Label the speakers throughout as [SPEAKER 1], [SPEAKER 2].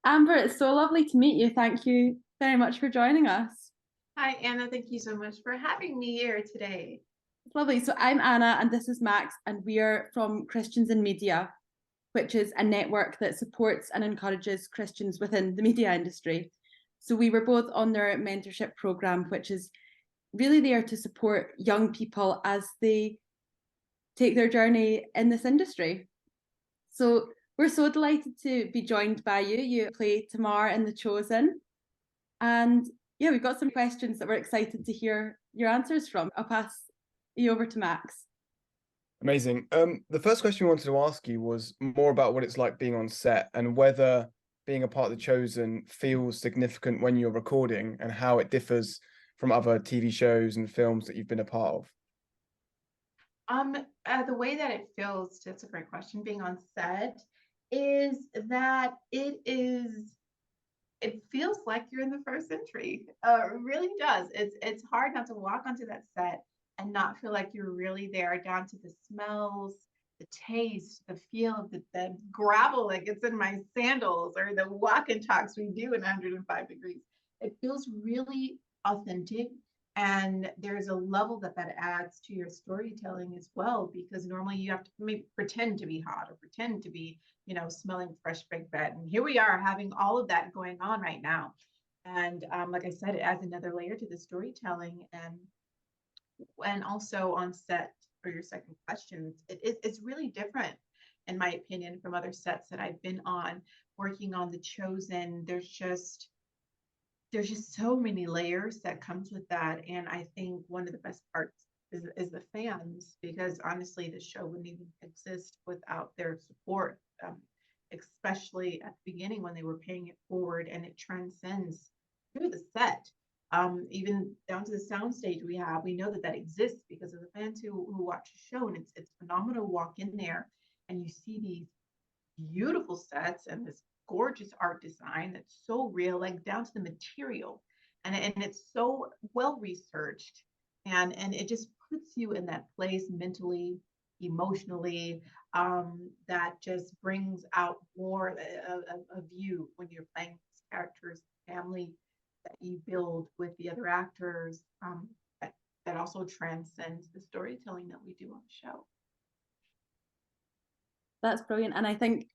[SPEAKER 1] Amber, it's so lovely to meet you. Thank you very much for joining us.
[SPEAKER 2] Hi, Anna. Thank you so much for having me here today.
[SPEAKER 1] It's lovely. So, I'm Anna and this is Max, and we are from Christians in Media, which is a network that supports and encourages Christians within the media industry. So, we were both on their mentorship program, which is really there to support young people as they take their journey in this industry. So, we're so delighted to be joined by you. You play Tamar in The Chosen. And yeah, we've got some questions that we're excited to hear your answers from. I'll pass you over to Max.
[SPEAKER 3] Amazing. The first question we wanted to ask you was more about what it's like being on set and whether being a part of The Chosen feels significant when you're recording and how it differs from other TV shows and films that you've been a part of.
[SPEAKER 2] Um, the way that it feels, that's a great question, being on set, is that it feels like you're in the first century. It really does. It's hard not to walk onto that set and not feel like you're really there, down to the smells, the taste, the feel of the gravel that gets in my sandals, or the walk and talks we do in 105 degrees. It feels really authentic. And there's a level that adds to your storytelling as well, because normally you have to maybe pretend to be hot or pretend to be, smelling fresh baked bread. And here we are having all of that going on right now. And like I said, it adds another layer to the storytelling. And also on set, for your second question, it's really different, in my opinion, from other sets that I've been on. Working on The Chosen, there's just so many layers that comes with that. And I think one of the best parts is the fans, because honestly, the show wouldn't even exist without their support, especially at the beginning when they were paying it forward, and it transcends through the set. Even down to the soundstage we know that exists because of the fans who watch the show. And it's phenomenal to walk in there and you see these beautiful sets and this gorgeous art design that's so real, like down to the material. And it's so well researched, and it just puts you in that place mentally, emotionally, that just brings out more of you when you're playing these characters, family that you build with the other actors, that also transcends the storytelling that we do on the show.
[SPEAKER 1] That's brilliant. And I think,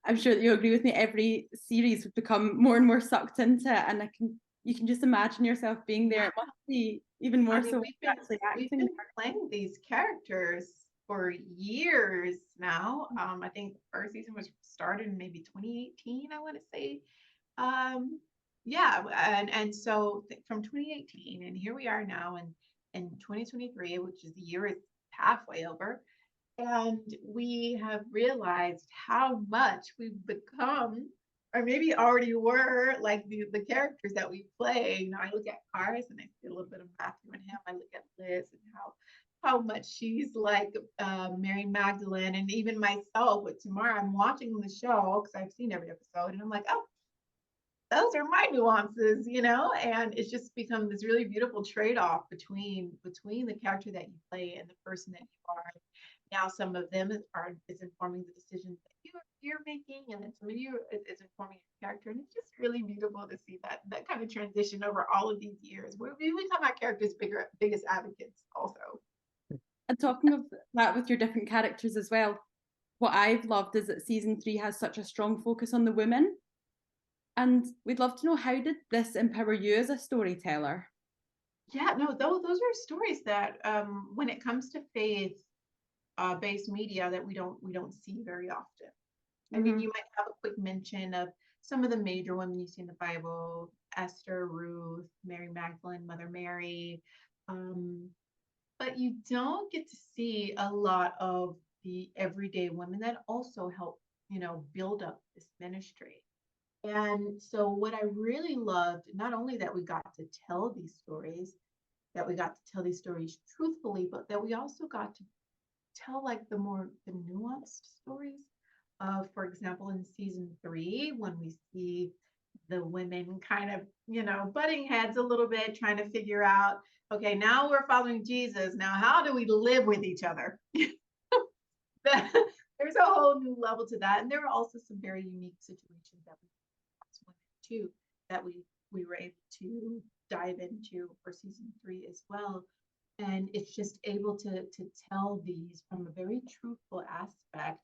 [SPEAKER 1] I'm sure that you agree with me, every series would become more and more sucked into it. And you can just imagine yourself being there. It must be even
[SPEAKER 2] I
[SPEAKER 1] more
[SPEAKER 2] mean,
[SPEAKER 1] so actually
[SPEAKER 2] we've
[SPEAKER 1] acting.
[SPEAKER 2] been playing these characters for years now. I think the first season was started in maybe 2018, I want to say. Yeah, and so from 2018, and here we are now in 2023, which is the year is halfway over, and we have realized how much we've become, or maybe already were, like the characters that we play. I look at Cars and I see a little bit of Matthew and him. I look at Liz and how much she's like Mary Magdalene, and even myself with Tamar. I'm watching the show because I've seen every episode, and I'm like, oh, those are my nuances. And it's just become this really beautiful trade-off between the character that you play and the person that you are. Now some of them is informing the decisions that you're making, and then some of you is informing your character. And it's just really beautiful to see that kind of transition over all of these years, where we become our characters' biggest advocates also.
[SPEAKER 1] And talking of that with your different characters as well, what I've loved is that season 3 has such a strong focus on the women. And we'd love to know, how did this empower you as a storyteller?
[SPEAKER 2] Yeah, no, those are stories that, when it comes to faith based media, that we don't see very often. I mean,
[SPEAKER 1] Mm-hmm.
[SPEAKER 2] you might have a quick mention of some of the major women you see in the Bible: Esther, Ruth, Mary Magdalene, Mother Mary. Um, but you don't get to see a lot of the everyday women that also help, build up this ministry. And so, what I really loved, not only that we got to tell these stories, that we got to tell these stories truthfully, but that we also got to tell like the nuanced stories. For example, in season 3, when we see the women kind of, butting heads a little bit, trying to figure out, okay, now we're following Jesus. Now, how do we live with each other? There's a whole new level to that. And there are also some very unique situations that we women too that we were able to dive into for season 3 as well. And it's just able to tell these from a very truthful aspect,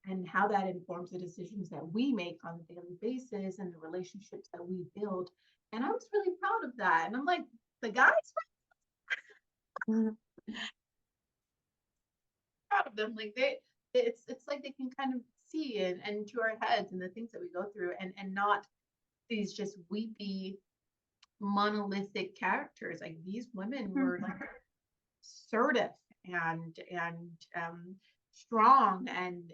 [SPEAKER 2] and how that informs the decisions that we make on a daily basis and the relationships that we build. And I was really proud of that. And I'm like, the guys, proud of them. Like it's like they can kind of see and to our heads and the things that we go through, and not these just weepy monolithic characters. Like these women were like assertive and strong and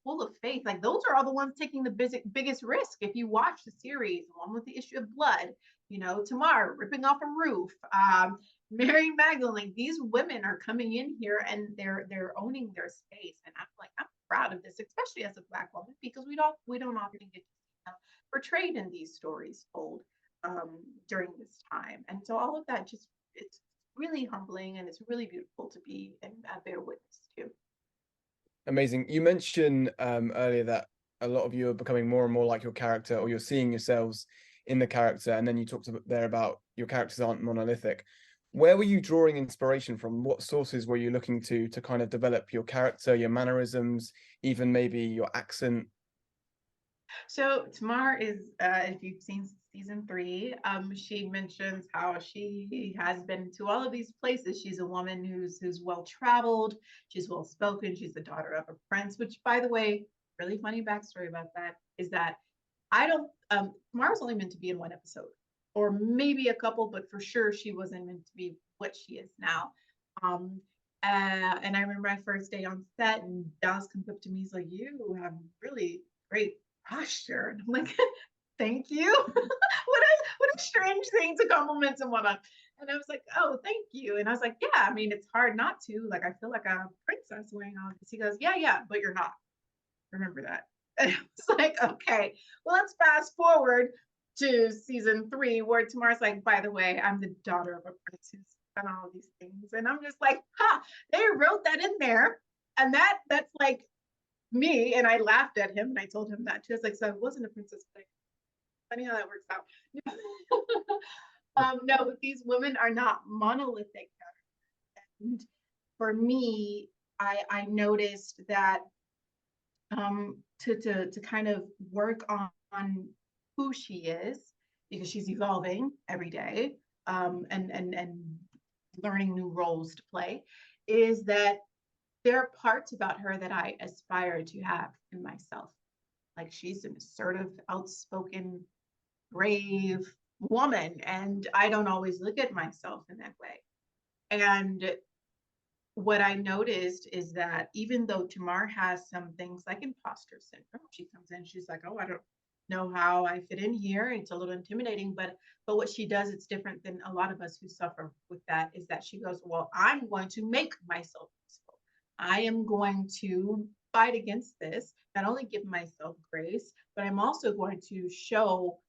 [SPEAKER 2] full of faith. Like those are all the ones taking the biggest risk. If you watch the series, the one with the issue of blood, Tamar ripping off a roof, Mary Magdalene, like these women are coming in here and they're owning their space. And I'm proud of this, especially as a Black woman, because we don't often get portrayed in these stories told during this time. And so all of that it's really humbling, and it's really beautiful to be and bear witness to.
[SPEAKER 3] Amazing. You mentioned earlier that a lot of you are becoming more and more like your character, or you're seeing yourselves in the character, and then you talked there about your characters aren't monolithic. Where were you drawing inspiration from? What sources were you looking to kind of develop your character, your mannerisms, even maybe your accent?
[SPEAKER 2] So Tamar is, if you've seen season 3, she mentions how she has been to all of these places. She's a woman who's well-traveled, she's well-spoken, she's the daughter of a prince, which, by the way, really funny backstory about that is that Tamar was only meant to be in one episode, or maybe a couple, but for sure she wasn't meant to be what she is now. And I remember my first day on set, and Dallas comes up to me, he's like, "You have really great posture." And I'm like, "Thank you." what a strange thing to compliment someone on. And I was like, "Oh, thank you." And I was like, "Yeah, I mean, it's hard not to. Like, I feel like a princess wearing all this." He goes, yeah, but you're not. Remember that. And I was like, okay, well, let's fast forward to season 3, where Tamar's like, "By the way, I'm the daughter of a prince who's done all these things." And I'm just like, they wrote that in there. And that's like me. And I laughed at him, and I told him that too. I was like, "So I wasn't a princess, but funny how that works out." No, but these women are not monolithic. And for me, I noticed that to kind of work on who she is, because she's evolving every day, and learning new roles to play, is that there are parts about her that I aspire to have in myself. Like, she's an assertive, outspoken, brave woman, and I don't always look at myself in that way. And what I noticed is that even though Tamar has some things like imposter syndrome, she comes in, she's like, "Oh, I don't know how I fit in here. It's a little intimidating." But what she does, it's different than a lot of us who suffer with that, is that she goes, "Well, I'm going to make myself useful. I am going to fight against this, not only give myself grace, but I'm also going to show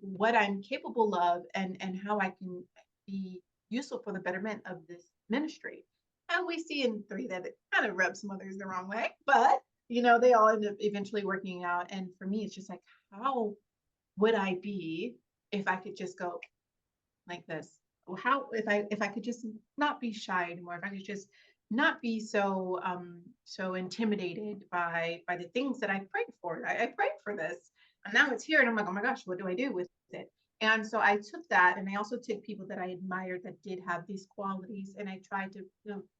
[SPEAKER 2] what I'm capable of, and how I can be useful for the betterment of this ministry." And we see in 3 that it kind of rubs some others the wrong way, but they all end up eventually working out. And for me, it's just like, how would I be if I could just go like this? How if I could just not be shy anymore, if I could just not be so intimidated by the things that I prayed for. I prayed for this, and now it's here, and I'm like, "Oh my gosh, what do I do with it?" And so I took that, and I also took people that I admired that did have these qualities, and I tried to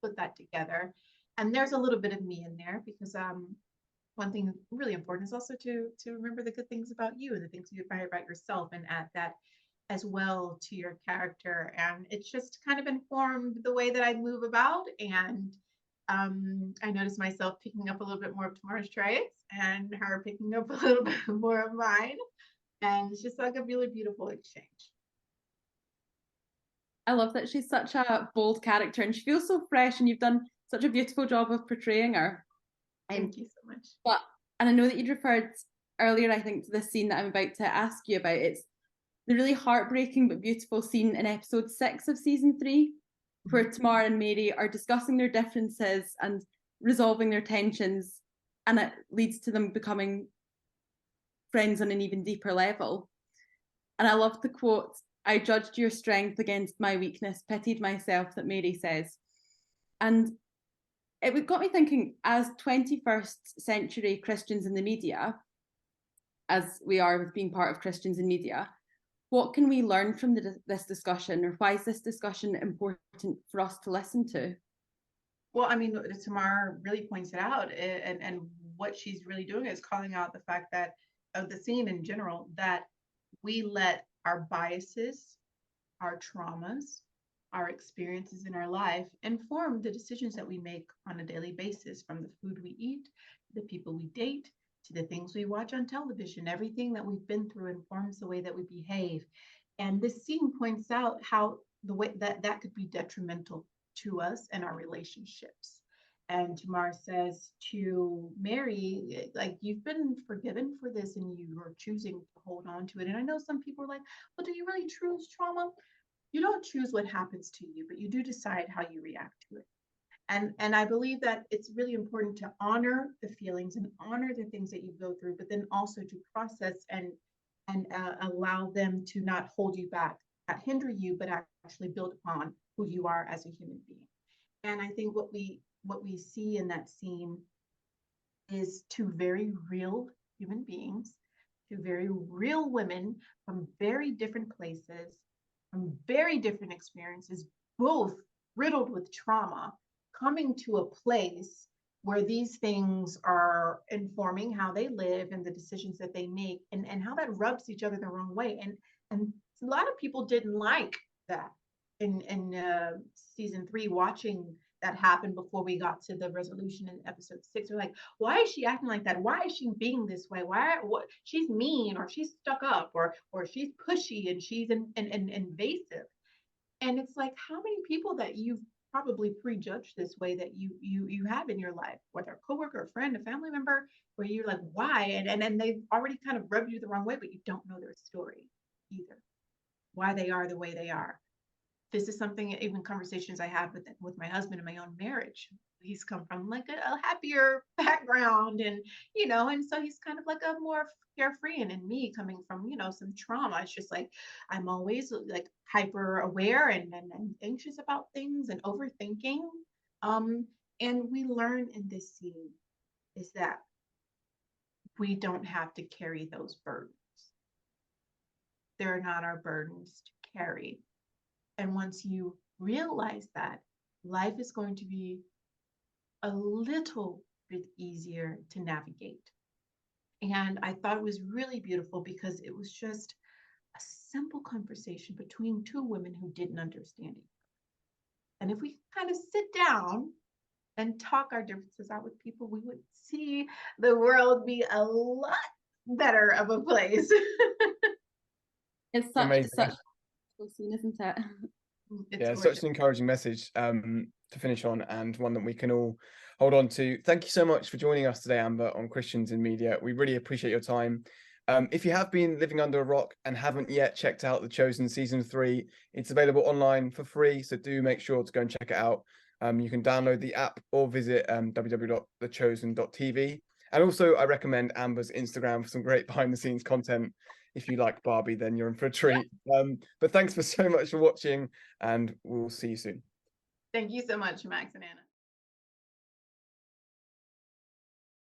[SPEAKER 2] put that together. And there's a little bit of me in there, because one thing really important is also to remember the good things about you and the things you admire about yourself, and add that as well to your character. And it's just kind of informed the way that I move about. And I noticed myself picking up a little bit more of Tamar's traits, and her picking up a little bit more of mine. And it's just like a really beautiful exchange.
[SPEAKER 1] I love that she's such a bold character, and she feels so fresh, and you've done such a beautiful job of portraying her.
[SPEAKER 2] Thank you so much.
[SPEAKER 1] And I know that you'd referred earlier, I think, to this scene that I'm about to ask you about. It's the really heartbreaking but beautiful scene in episode 6 of season 3, where Tamar and Mary are discussing their differences and resolving their tensions, and it leads to them becoming friends on an even deeper level. And I love the quote, "I judged your strength against my weakness, pitied myself," that Mary says. And it got me thinking, as 21st century Christians in the media, as we are with being part of Christians in media, what can we learn from this discussion, or why is this discussion important for us to listen to?
[SPEAKER 2] Well, I mean, Tamar really points it out, and what she's really doing is calling out the fact that of the scene in general, that we let our biases, our traumas, our experiences in our life inform the decisions that we make on a daily basis, from the food we eat, to the people we date, to the things we watch on television. Everything that we've been through informs the way that we behave. And this scene points out how the way that could be detrimental to us and our relationships. And Tamar says to Mary, like, you've been forgiven for this and you are choosing to hold on to it. And I know some people are like, well, do you really choose trauma? You don't choose what happens to you, but you do decide how you react to it. And I believe that it's really important to honor the feelings and honor the things that you go through, but then also to process and allow them to not hold you back, not hinder you, but actually build upon who you are as a human being. And I think what we see in that scene is two very real human beings, two very real women from very different places, from very different experiences, both riddled with trauma, coming to a place where these things are informing how they live and the decisions that they make, and how that rubs each other the wrong way. And a lot of people didn't like that in season 3, watching that happen before we got to the resolution in episode 6. They're like, why is she acting like that? Why is she being this way? What she's mean, or she's stuck up, or she's pushy, and she's invasive. And it's like, how many people that you've probably prejudged this way that you have in your life, whether a coworker, a friend, a family member, where you're like, why? And they've already kind of rubbed you the wrong way, but you don't know their story either, why they are the way they are. This is something, even conversations I have with my husband in my own marriage. He's come from like a happier background, and and so he's kind of like a more carefree, and me coming from some trauma. It's just like I'm always like hyper aware and anxious about things and overthinking. And we learn in this scene is that we don't have to carry those burdens. They're not our burdens to carry. And once you realize that, life is going to be a little bit easier to navigate. And I thought it was really beautiful because it was just a simple conversation between two women who didn't understand each other. And if we kind of sit down and talk our differences out with people, we would see the world be a lot better of a place.
[SPEAKER 1] It's such a scene, isn't it?
[SPEAKER 3] It's such an encouraging message to finish on, and one that we can all hold on to. Thank you so much for joining us today, Amber, on Christians in Media. We really appreciate your time. If you have been living under a rock and haven't yet checked out The Chosen season 3, it's available online for free, so do make sure to go and check it out. You can download the app or visit www.thechosen.tv. And also, I recommend Amber's Instagram for some great behind-the-scenes content. If you like Barbie, then you're in for a treat. But thanks so much for watching, and we'll see you soon.
[SPEAKER 2] Thank you so much, Max and Anna.